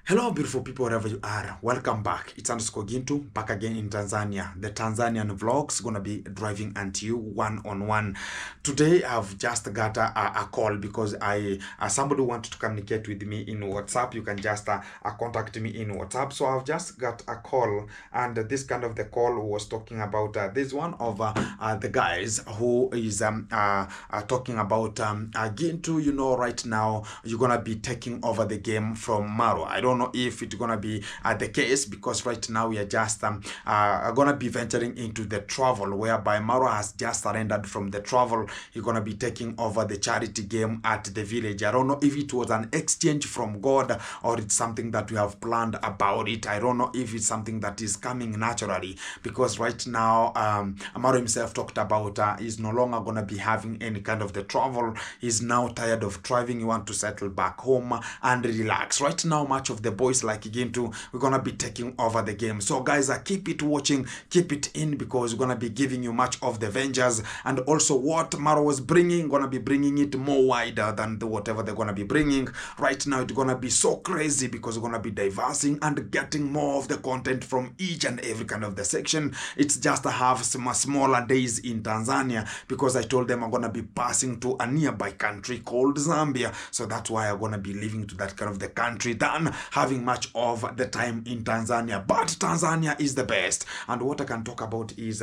Hello, beautiful people, wherever you are. Welcome back. It's underscore Gintu, back again in Tanzania. The Tanzanian vlogs gonna be driving unto you one-on-one. Today, I've just got a call because somebody wanted to communicate with me in WhatsApp. You can just contact me in WhatsApp. So I've just got a call, and this kind of the call was talking about this one of the guys who is talking about Gintu. You know, right now you're gonna be taking over the game from Maro. I don't know if it's gonna be the case, because right now we are just gonna be venturing into the travel, whereby Maro has just surrendered from the travel. He's gonna be taking over the charity game at the village. I don't know if it was an exchange from God or it's something that we have planned about it. I don't know if it's something that is coming naturally, because right now Maro himself talked about he's no longer gonna be having any kind of the travel. He's now tired of driving. He want to settle back home and relax. Right now, much of the boys like Gintu, we're gonna be taking over the game. So guys, keep it watching, keep it in, because we're gonna be giving you much of the Avengers, and also what Maro was bringing, gonna be bringing it more wider than whatever they're gonna be bringing. Right now, it's gonna be so crazy because we're gonna be diversing and getting more of the content from each and every kind of the section. It's just to have some smaller days in Tanzania, because I told them I'm gonna be passing to a nearby country called Zambia. So that's why I'm gonna be living to that kind of the country than having much of the time in Tanzania. But Tanzania is the best, and what I can talk about is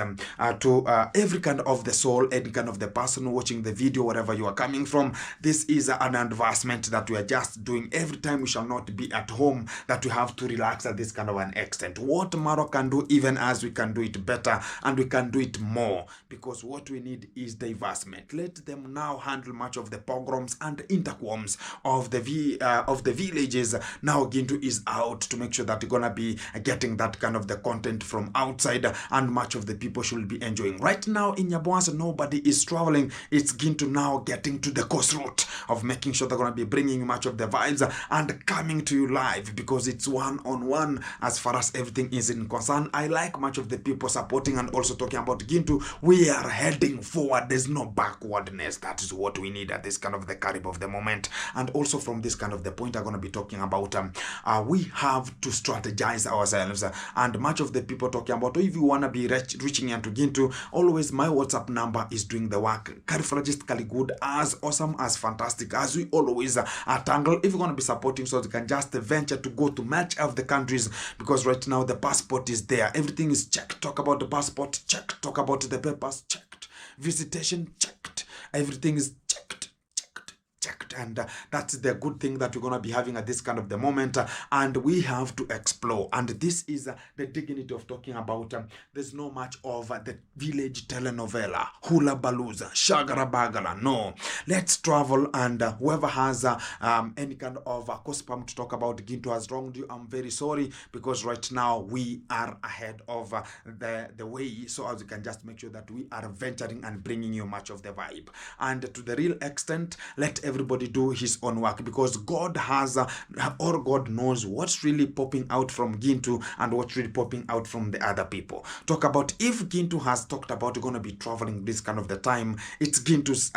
to every kind of the soul, any kind of the person watching the video, wherever you are coming from, this is an advancement that we are just doing. Every time we shall not be at home, that we have to relax at this kind of an extent. What Maro can do, even as we can do it better and we can do it more, because what we need is the advancement. Let them now handle much of the pogroms and intercoms of the villages. Now Gintu is out to make sure that you're gonna be getting that kind of the content from outside, and much of the people should be enjoying. Right now in Yabwansa, nobody is traveling. It's Gintu now getting to the coast route of making sure they're gonna be bringing much of the vibes and coming to you live, because it's one-on-one as far as everything is in concern. I like much of the people supporting and also talking about Gintu. We are heading forward. There's no backwardness. That is what we need at this kind of the caliber of the moment. And also from this kind of the point, I'm going to be talking about we have to strategize ourselves, and much of the people talking about, if you want to be reaching into Gintu, always my WhatsApp number is doing the work. Carifragistically good, as awesome, as fantastic as we always tangle. If you're going to be supporting, so you can just venture to go to much of the countries, because right now the passport is there. Everything is checked. Talk about the passport, checked. Talk about the papers, checked. Visitation, checked. Everything is checked, and that's the good thing that we're going to be having at this kind of the moment, and we have to explore. And this is the dignity of talking about there's no much of the village telenovela, hula baluza, shagara bagala. No, let's travel, and whoever has any kind of cospam to talk about Gintu has wronged you, I'm very sorry, because right now we are ahead of the way. So as you can just make sure that we are venturing and bringing you much of the vibe, and to the real extent, let everybody do his own work, because God has or God knows what's really popping out from Gintu and what's really popping out from the other people. Talk about, if Gintu has talked about going to be traveling this kind of the time, it's Gintu's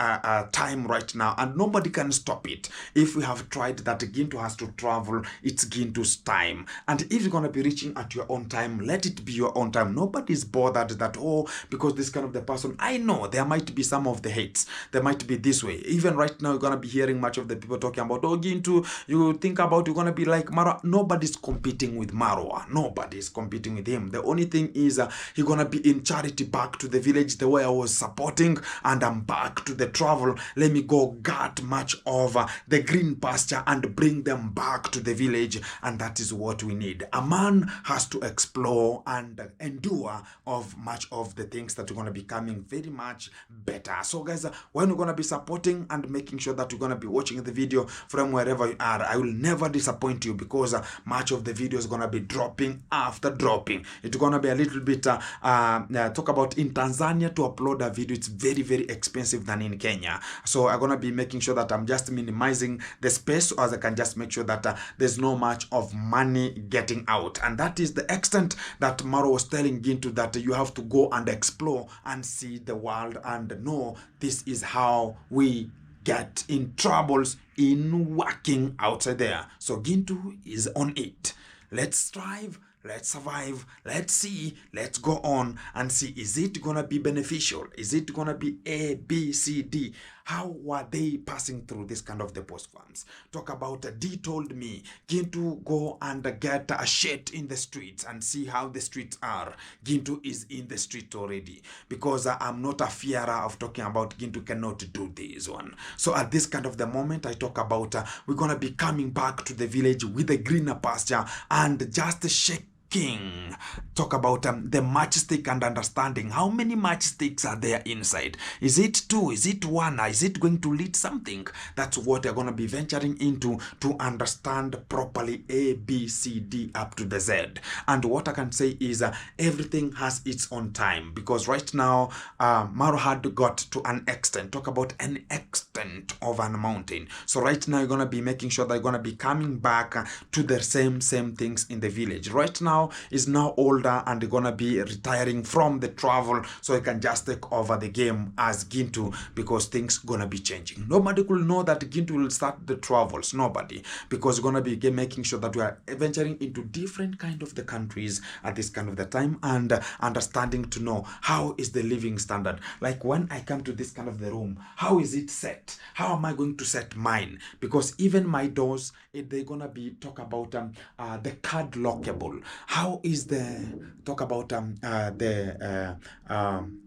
time right now, and nobody can stop it. If we have tried that Gintu has to travel, it's Gintu's time. And if you're going to be reaching at your own time, let it be your own time. Nobody's bothered that, oh, because this kind of the person, I know there might be some of the hates, there might be this way. Even right now, you're going to be hearing much of the people talking about, oh, Gintu, you think about you're going to be like Maro. Nobody's competing with Maro. Nobody's competing with him. The only thing is he's going to be in charity back to the village the way I was supporting, and I'm back to the travel. Let me go get much of the green pasture and bring them back to the village, and that is what we need. A man has to explore and endure of much of the things that are going to be coming very much better. So guys, when we're going to be supporting and making sure that you're going to be watching the video from wherever you are, I will never disappoint you, because much of the video is going to be dropping after dropping. It's going to be a little bit talk about in Tanzania to upload a video, it's very, very expensive than in Kenya. So I'm going to be making sure that I'm just minimizing the space, so as I can just make sure that there's no much of money getting out. And that is the extent that Maro was telling Gintu, that you have to go and explore and see the world and know this is how we get in troubles in working outside there. So Gintu is on it. Let's strive, let's survive, let's see, let's go on and see, is it gonna be beneficial? Is it gonna be A, B, C, D? How were they passing through this kind of the post farms? Talk about D told me, Gintu go and get a shit in the streets and see how the streets are. Gintu is in the street already, because I'm not a fearer of talking about Gintu cannot do this one. So at this kind of the moment, I talk about we're gonna be coming back to the village with a greener pasture and just shake king. Talk about the matchstick and understanding. How many matchsticks are there inside? Is it 2? Is it 1? Is it going to lead something? That's what they're going to be venturing into to understand properly A, B, C, D up to the Z. And what I can say is everything has its own time, because right now Maro had got to an extent. Talk about an extent of an mountain. So right now you're going to be making sure that you're going to be coming back to the same things in the village. Right now is now older and gonna be retiring from the travel, so he can just take over the game as Gintu, because things gonna be changing. Nobody could know that Gintu will start the travels, nobody, because we're gonna be making sure that we are venturing into different kind of the countries at this kind of the time, and understanding to know how is the living standard. Like when I come to this kind of the room, how is it set? How am I going to set mine? Because even my doors, they're gonna be talk about the card lockable. How is the talk about the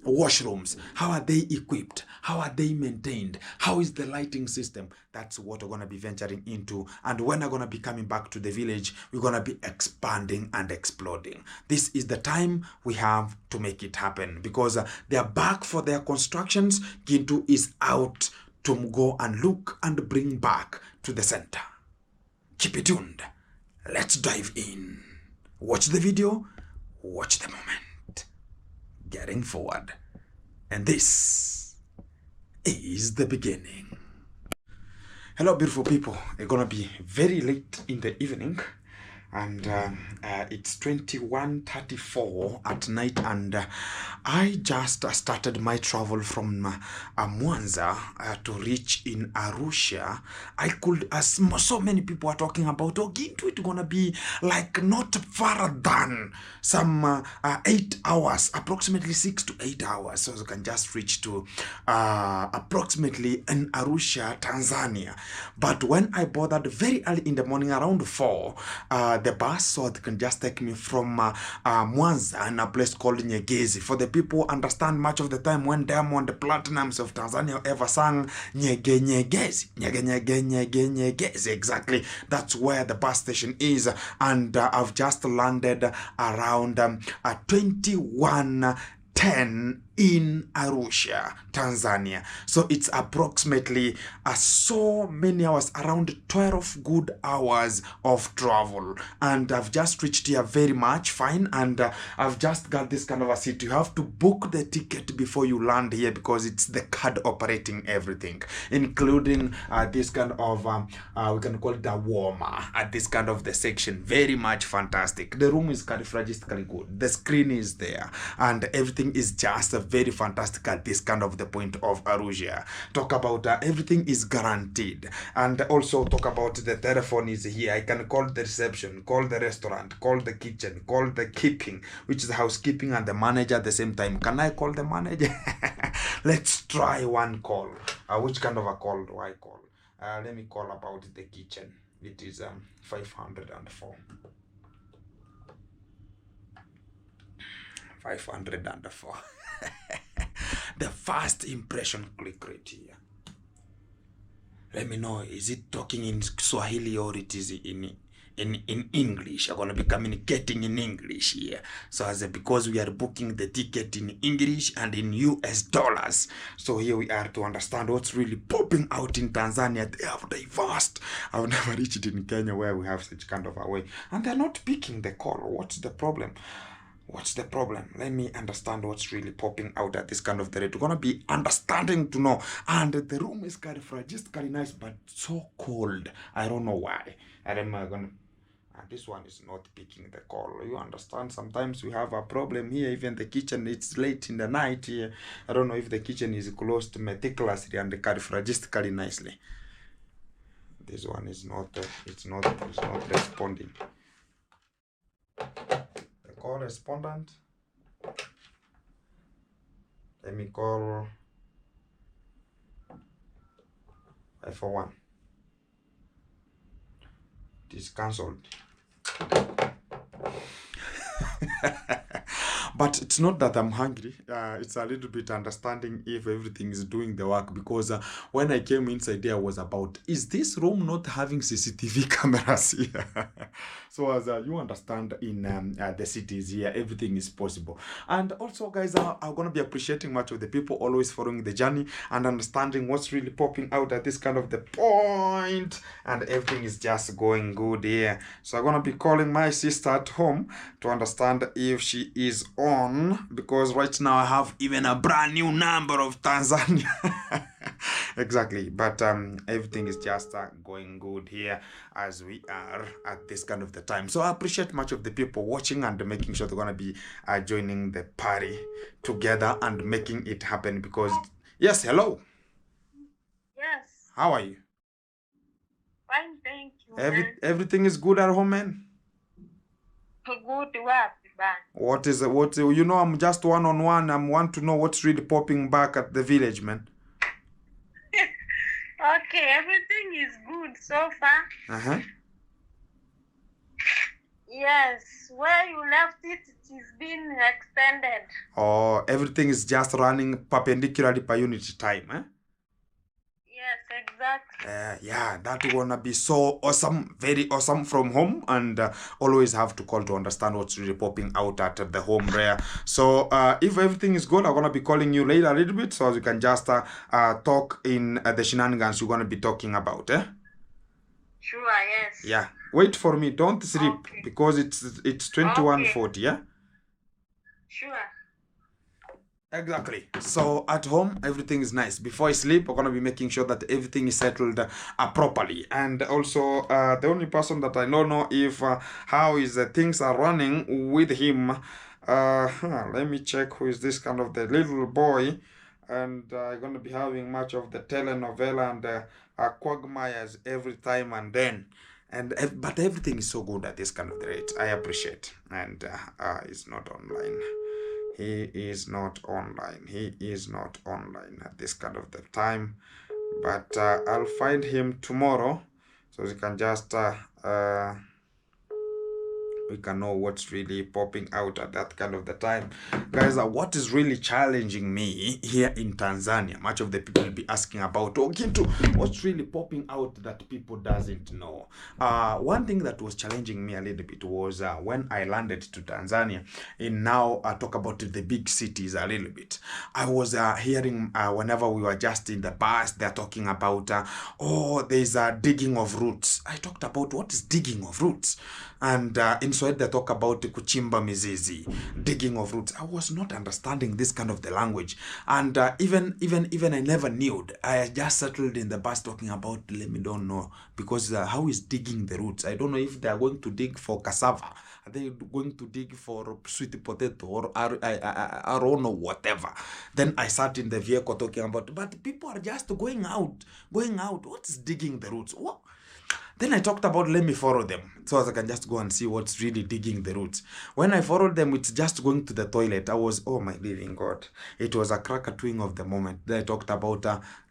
washrooms? How are they equipped? How are they maintained? How is the lighting system? That's what we're going to be venturing into. And when we're going to be coming back to the village, we're going to be expanding and exploding. This is the time we have to make it happen, because they are back for their constructions. Gintu is out to go and look and bring back to the center. Keep it tuned. Let's dive in. Watch the video, watch the moment. Getting forward. And this is the beginning. Hello, beautiful people. It's gonna be very late in the evening, and it's 21:34 at night, and I just started my travel from Mwanza to reach in Arusha. I could, as so many people are talking about, oh, Gintu, it's gonna be like not far than some 8 hours, approximately 6 to 8 hours, so you can just reach to approximately in Arusha, Tanzania. But when I boarded very early in the morning, around 4, the bus, so it can just take me from Mwanza in a place called Nyegezi. For the people understand, much of the time when Diamond Platinums of Tanzania ever sang Nyege Nyegezi, Nyegezi, exactly, that's where the bus station is. And I've just landed around 21:10 in Arusha, Tanzania. So it's approximately so many hours, around 12 good hours of travel. And I've just reached here very much fine, and I've just got this kind of a seat. You have to book the ticket before you land here, because it's the card operating everything, including this kind of we can call it a warmer at this kind of the section. Very much fantastic. The room is califragistically good. The screen is there, and everything is just very fantastic at this kind of the point of Arusha. Talk about everything is guaranteed, and also talk about the telephone is here. I can call the reception, call the restaurant, call the kitchen, call the keeping, which is housekeeping, and the manager at the same time. Can I call the manager? Let's try one call. Which kind of a call do I call? Let me call about the kitchen. It is 504. 504. The first impression click right here. Let me know, is it talking in Swahili or it is in English? I'm gonna be communicating in English here. So because we are booking the ticket in English and in US dollars, so here we are to understand what's really popping out in Tanzania. They have diverse. I've never reached it in Kenya where we have such kind of a way, and they're not picking the call. What's the problem? What's the problem? Let me understand what's really popping out at this kind of the rate. We're gonna be understanding to know. And the room is kind of just kind of nice, but so cold. I don't know why. I don't know. And this one is not picking the call. You understand? Sometimes we have a problem here. Even the kitchen, it's late in the night here. I don't know if the kitchen is closed meticulously and califragistically nicely. This one is not. It's not responding. The correspondent. Let me call 541. It is cancelled. But it's not that I'm hungry. It's a little bit understanding if everything is doing the work, because when I came inside there, I was about, is this room not having CCTV cameras here? So as you understand, in the cities here, everything is possible. And also, guys, I'm going to be appreciating much of the people always following the journey and understanding what's really popping out at this kind of the point. And everything is just going good here. So I'm going to be calling my sister at home to understand if she is on, because right now I have even a brand new number of Tanzania. Exactly, but everything is just going good here as we are at this kind of the time. So I appreciate much of the people watching and making sure they're going to be joining the party together and making it happen, because yes, hello. Yes. How are you? Fine, thank you. Everything is good at home, man. Good work, man. What you know, I'm just one-on-one. I want to know what's really popping back at the village, man. Okay, everything is good so far. Yes, where you left it, it is been extended. Oh, everything is just running perpendicularly per unit time, eh? Yes, exactly. Yeah, that gonna be so awesome, very awesome from home, and always have to call to understand what's really popping out at the home there. So if everything is good, I'm gonna be calling you later a little bit, so you can just talk in the shenanigans you're gonna be talking about, eh? Sure, yes. Yeah, wait for me, don't sleep, okay, because it's 21:40, yeah? Sure. Exactly. So at home, everything is nice. Before I sleep, I'm going to be making sure that everything is settled properly. And also, the only person that I don't know if how is things are running with him. Let me check who is this kind of the little boy. And I'm going to be having much of the telenovela and quagmires every time and then. But everything is so good at this kind of the rate. I appreciate. And it's not online. He is not online. He is not online at this kind of the time. But I'll find him tomorrow, so we can just we can know what's really popping out at that kind of the time. Guys, what is really challenging me here in Tanzania, much of the people will be asking about, what's really popping out that people doesn't know. One thing that was challenging me a little bit was when I landed to Tanzania. And now I talk about the big cities a little bit. I was hearing whenever we were just in the bus, they're talking about, there's a digging of roots. I talked about what is digging of roots. And in Swahili, they talk about kuchimba mizizi, digging of roots. I was not understanding this kind of the language. And even I never knew. I just settled in the bus talking about, let me don't know. Because how is digging the roots? I don't know if they are going to dig for cassava. Are they going to dig for sweet potato or I don't know, whatever. Then I sat in the vehicle talking about, but people are just going out. What's digging the roots? What? Then I talked about, let me follow them so as I can just go and see what's really digging the roots. When I followed them, it's just going to the toilet. I was, oh my living God. It was a crackatooing of the moment. Then I talked about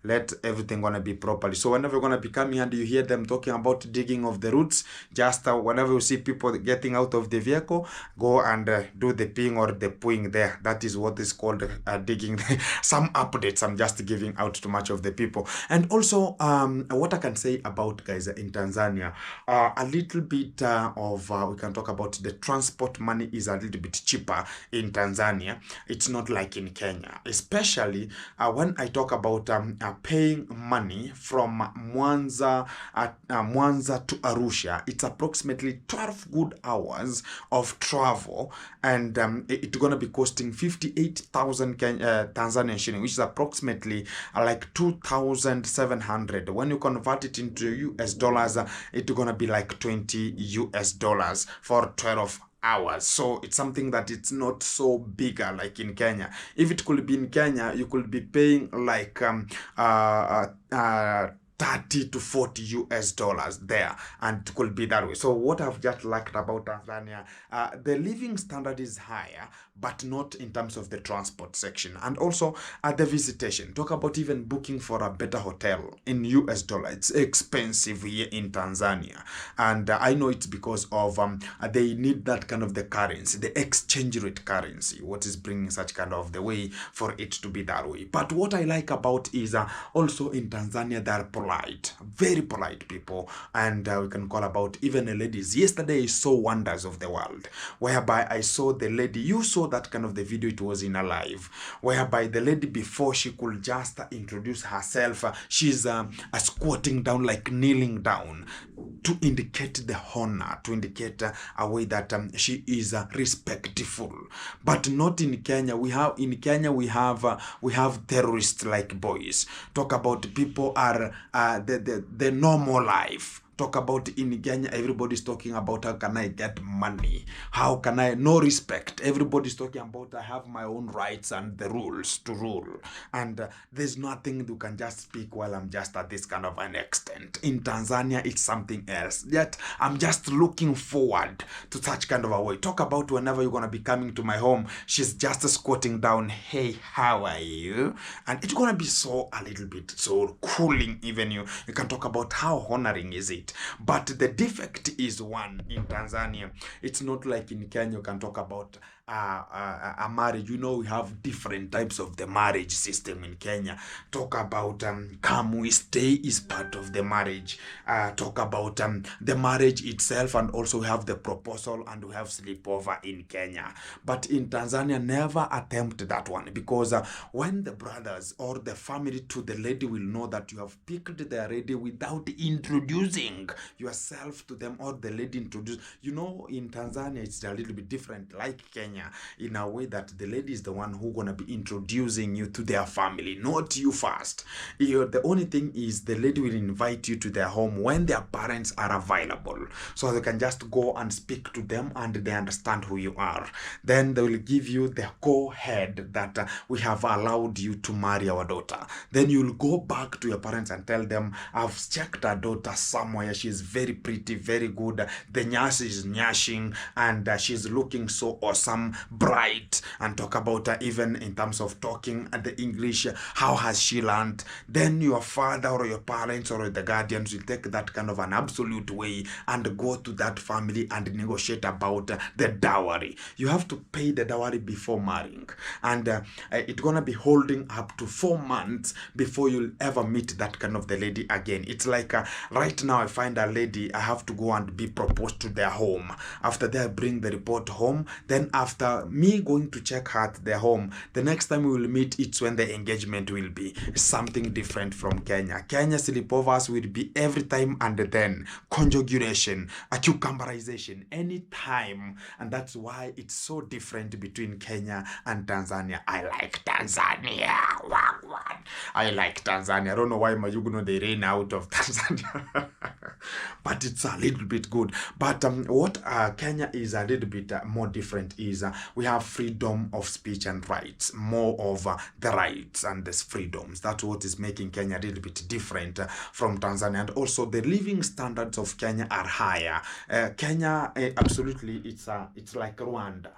let everything gonna be properly. So whenever you're gonna be coming and you hear them talking about digging of the roots, just whenever you see people getting out of the vehicle, go and do the peeing or the pooing there. That is what is called digging. Some updates I'm just giving out to much of the people. And also, what I can say about, guys, in Tanzania, a little bit of we can talk about the transport money is a little bit cheaper in Tanzania. It's not like in Kenya, especially when I talk about paying money from Mwanza to Arusha, it's approximately 12 good hours of travel, and it's gonna be costing 58,000 Tanzanian shilling, which is approximately like 2,700. When you convert it into US dollars, it's gonna be like 20 US dollars for 12 hours. So it's something that it's not so bigger like in Kenya. If it could be in Kenya, you could be paying like 30 to 40 US dollars there, and it could be that way. So what I've just liked about Tanzania, the living standard is higher, but not in terms of the transport section, and also the visitation. Talk about even booking for a better hotel in US dollar. It's expensive here in Tanzania, and I know it's because of they need that kind of the currency, the exchange rate currency, what is bringing such kind of the way for it to be that way. But what I like about is also in Tanzania, they're polite, very polite people, and we can call about even the ladies. Yesterday I saw Wonders of the World, whereby I saw the lady, you saw that kind of the video, it was in a live, whereby the lady, before she could just introduce herself, she's squatting down, like kneeling down, to indicate the honor, to indicate a way that she is respectful. But not in Kenya. We have terrorists like boys. Talk about people are the normal life. Talk about in Kenya, everybody's talking about how can I get money, how can I, no respect. Everybody's talking about I have my own rights and the rules to rule, and there's nothing you can just speak while I'm just at this kind of an extent. In Tanzania, it's something else. Yet I'm just looking forward to such kind of a way. Talk about whenever you're gonna be coming to my home, she's just squatting down, hey, how are you? And it's gonna be so a little bit so cooling. Even you can talk about how honoring is it. But the defect is one in Tanzania. It's not like in Kenya. You can talk about a marriage. You know, we have different types of the marriage system in Kenya. Talk about come we stay is part of the marriage. Talk about the marriage itself, and also we have the proposal and we have sleepover in Kenya. But in Tanzania, never attempt that one, because when the brothers or the family to the lady will know that you have picked their lady without introducing yourself to them, or the lady introduce, you know, in Tanzania it's a little bit different like Kenya, in a way that the lady is the one who gonna be introducing you to their family, not you first. The only thing is the lady will invite you to their home when their parents are available, so they can just go and speak to them and they understand who you are. Then they will give you the go-ahead that we have allowed you to marry our daughter. Then you'll go back to your parents and tell them, I've checked our daughter somewhere, she's very pretty, very good, the nurse is nyashing, and she's looking so awesome, bright, and talk about her even in terms of talking and the English, how has she learned. Then your father or your parents or the guardians will take that kind of an absolute way and go to that family and negotiate about the dowry. You have to pay the dowry before marrying, and it's gonna be holding up to 4 months before you'll ever meet that kind of the lady again. It's like right now I find a lady, I have to go and be proposed to their home. After that, I bring the report home. Then after me going to check her at their home, the next time we will meet, it's when the engagement will be. Something different from Kenya. Kenya sleepovers will be every time and then. Conjugulation, a cucumberization, anytime. And that's why it's so different between Kenya and Tanzania. I like Tanzania. I like Tanzania. I don't know why Mayuguno they ran out of Tanzania. But it's a little bit good. But what Kenya is a little bit more different is we have freedom of speech and rights, more of the rights and the freedoms. That's what is making Kenya a little bit different from Tanzania. And also the living standards of Kenya are higher. Kenya, absolutely, it's like Rwanda.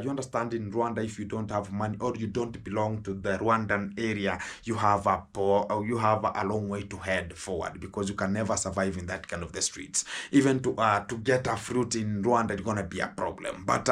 You understand, in Rwanda, if you don't have money or you don't belong to the Rwandan area, you have a long way to head forward, because you can never survive in that that kind of the streets. Even to get a fruit in Rwanda, it's gonna be a problem. But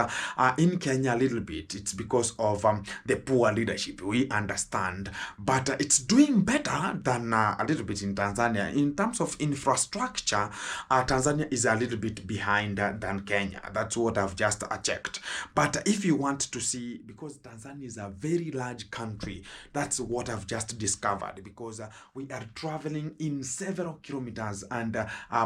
in Kenya, a little bit, it's because of the poor leadership. We understand, but it's doing better than a little bit in Tanzania. In terms of infrastructure, Tanzania is a little bit behind than Kenya. That's what I've just checked. But if you want to see, because Tanzania is a very large country, that's what I've just discovered, because we are traveling in several kilometers, and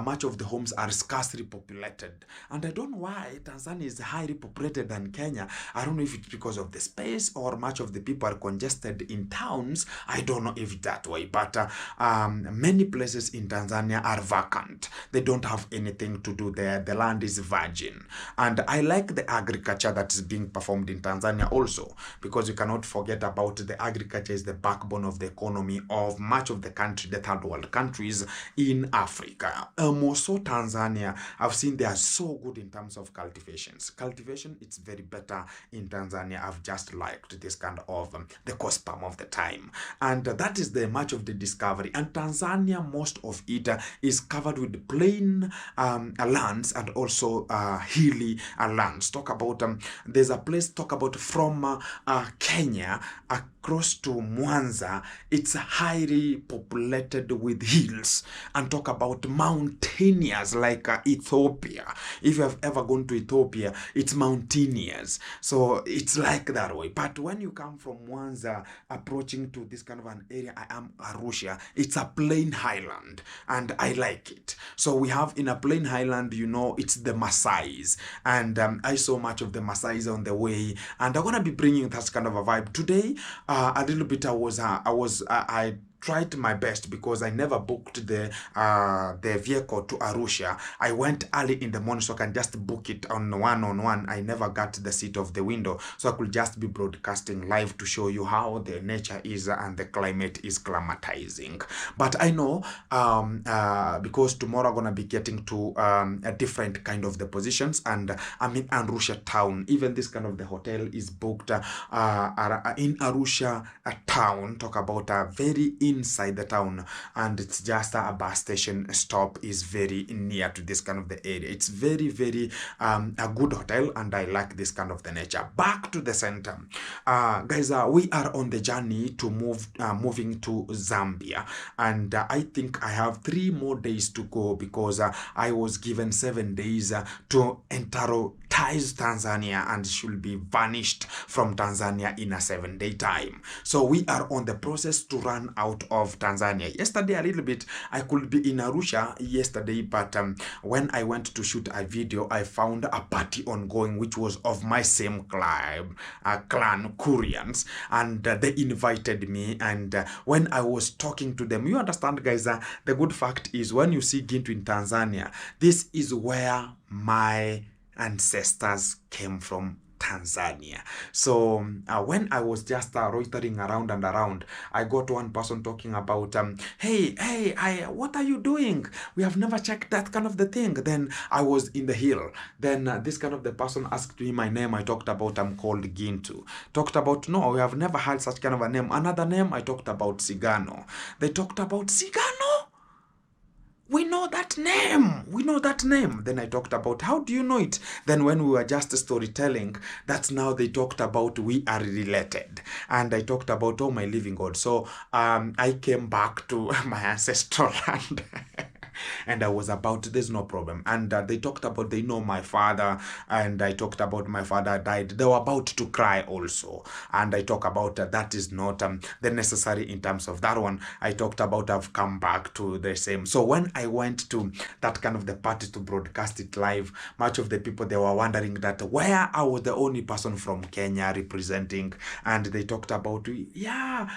much of the homes are scarcely populated. And I don't know why Tanzania is highly populated than Kenya. I don't know if it's because of the space or much of the people are congested in towns. I don't know if it's that way, but many places in Tanzania are vacant. They don't have anything to do there. The land is virgin. And I like the agriculture that is being performed in Tanzania also, because you cannot forget about the agriculture is the backbone of the economy of much of the country, the third world countries in Africa. Also Tanzania, I've seen they are so good in terms of cultivations. Cultivation, it's very better in Tanzania. I've just liked this kind of the cost palm of the time. And that is the much of the discovery. And Tanzania, most of it is covered with plain lands and also hilly lands. Talk about, there's a place, talk about from Kenya across to Mwanza, it's highly populated with hills, and talk about mountainous like Ethiopia. If you have ever gone to Ethiopia, it's mountainous, so it's like that way. But when you come from Mwanza approaching to this kind of an area, I am Arusha, it's a plain highland, and I like it. So we have in a plain highland, you know, it's the Maasais, and I saw much of the Maasais on the way, and I'm gonna be bringing that kind of a vibe today. A little bit I tried my best, because I never booked the vehicle to Arusha. I went early in the morning so I can just book it on one. I never got the seat of the window, so I could just be broadcasting live to show you how the nature is and the climate is climatizing. But I know because tomorrow I'm gonna be getting to a different kind of the positions, and I'm in Arusha town. Even this kind of the hotel is booked in Arusha town. Talk about a very inside the town, and it's just a bus station stop is very near to this kind of the area. It's very a good hotel, and I like this kind of the nature. Back to the center, guys, we are on the journey to moving to Zambia, and I think I have 3 more days to go, because I was given 7 days to enter Tanzania, and should be vanished from Tanzania in a 7-day time. So we are on the process to run out of Tanzania. Yesterday a little bit I could be in Arusha yesterday, but when I went to shoot a video, I found a party ongoing which was of my same clan Koreans, and they invited me, and when I was talking to them, you understand guys, the good fact is when you see Gintu in Tanzania, this is where my ancestors came from, Tanzania. So when I was just loitering around and around, I got one person talking about hey, what are you doing? We have never checked that kind of the thing. Then I was in the hill. Then this kind of the person asked me my name. I talked about I'm called Gintu. Talked about no, we have never had such kind of a name. Another name, I talked about Sigano. They talked about Sigano. We know that name. We know that name. Then I talked about, how do you know it? Then when we were just storytelling, that's now they talked about we are related. And I talked about, oh my living God. So I came back to my ancestral land. And I was about, there's no problem. And they talked about, they know my father, and I talked about my father died. They were about to cry also. And I talk about that is not the necessary in terms of that one. I talked about I've come back to the same. So when I went to that kind of the party to broadcast it live, much of the people, they were wondering that where I was the only person from Kenya representing. And they talked about, yeah,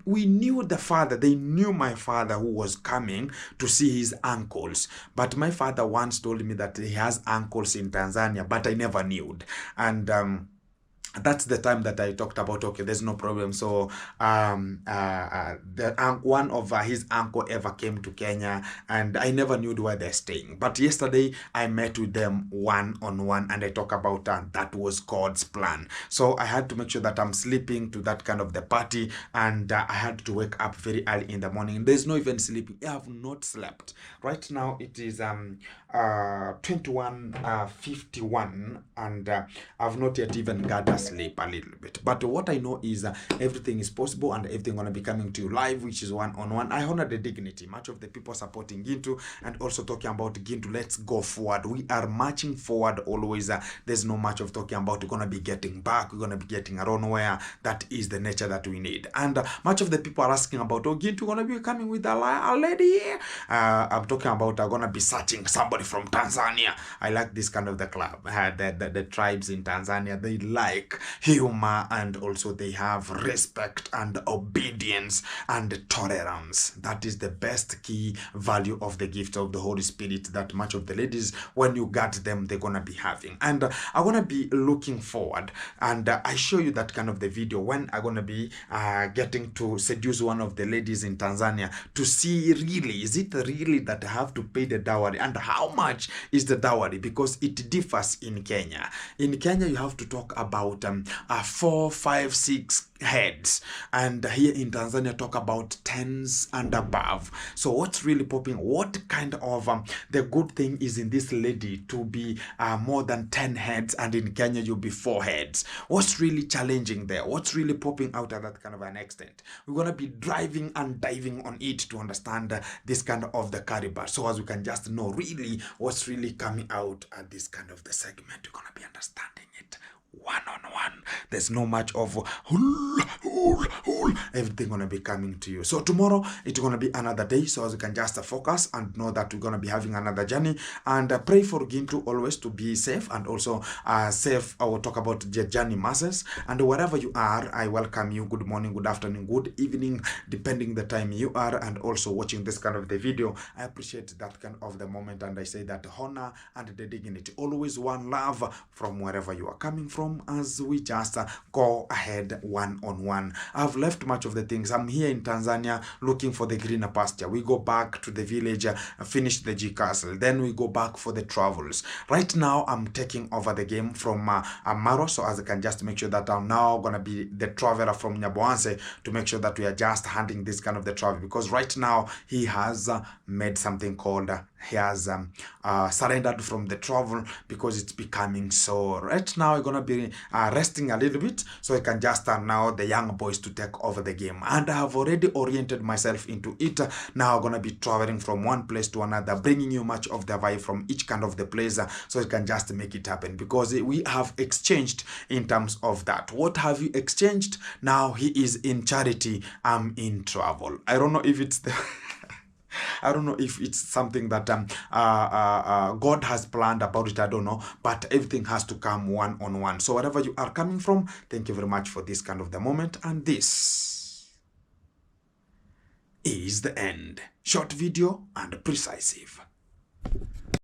we knew the father. They knew my father who was coming to see his uncles, but my father once told me that he has uncles in Tanzania, but I never knew. And that's the time that I talked about, okay, there's no problem. So one of his uncle ever came to Kenya, and I never knew where they're staying. But yesterday I met with them one-on-one, and I talk about that was God's plan. So I had to make sure that I'm sleeping to that kind of the party, and I had to wake up very early in the morning. There's no even sleeping. I have not slept. Right now it is 21:51, and I've not yet even got asleep a little bit. But what I know is everything is possible, and everything gonna be coming to you live, which is one-on-one. I honor the dignity. Much of the people supporting Gintu, and also talking about Gintu. Let's go forward. We are marching forward always. There's no much of talking about we're gonna be getting back. We're gonna be getting around where that is the nature that we need. And much of the people are asking about, oh, Gintu gonna be coming with a lady. I'm talking about gonna be searching somebody from Tanzania. I like this kind of the club. The tribes in Tanzania, they like humor, and also they have respect and obedience and tolerance. That is the best key value of the gift of the Holy Spirit that much of the ladies, when you got them, they're gonna be having. And I'm gonna be looking forward, and I show you that kind of the video when I'm gonna be getting to seduce one of the ladies in Tanzania, to see really, is it really that I have to pay the dowry, and how much is the dowry, because it differs in Kenya. In Kenya, you have to talk about 4, 5, 6 heads, and here in Tanzania talk about tens and above. So what's really popping, what kind of the good thing is in this lady to be more than 10 heads, and in Kenya you'll be 4 heads? What's really challenging there? What's really popping out at that kind of an extent? We're gonna be driving and diving on it to understand this kind of the caliber, so as we can just know really what's really coming out at this kind of the segment. We're gonna be understanding it one-on-one. There's no much of everything gonna be coming to you. So tomorrow it's gonna be another day, so as you can just focus and know that we're gonna be having another journey, and pray for Gintu always to be safe, and also safe. I will talk about the journey masses, and wherever you are, I welcome you. Good morning, good afternoon, good evening, depending the time you are, and also watching this kind of the video. I appreciate that kind of the moment, and I say that honor and the dignity, always one love from wherever you are coming from, as we just go ahead one-on-one. I've left much of the things. I'm here in Tanzania looking for the greener pasture. We go back to the village, finish the G Castle, then we go back for the travels. Right now I'm taking over the game from Maro, so as I can just make sure that I'm now gonna be the traveler from Nyaboanse, to make sure that we are just handling this kind of the travel, because right now he has made something called he has surrendered from the travel, because it's becoming so. Right now I'm gonna be resting a little bit, so I can just now the young boys to take over the game, and I have already oriented myself into it. Now I'm gonna be traveling from one place to another, bringing you much of the vibe from each kind of the place, so you can just make it happen, because we have exchanged in terms of that. What have you exchanged? Now he is in charity, I'm in travel. I don't know if it's the I don't know if it's something that God has planned about it. I don't know, but everything has to come one-on-one. So wherever you are coming from, thank you very much for this kind of the moment. And this is the end. Short video and precise.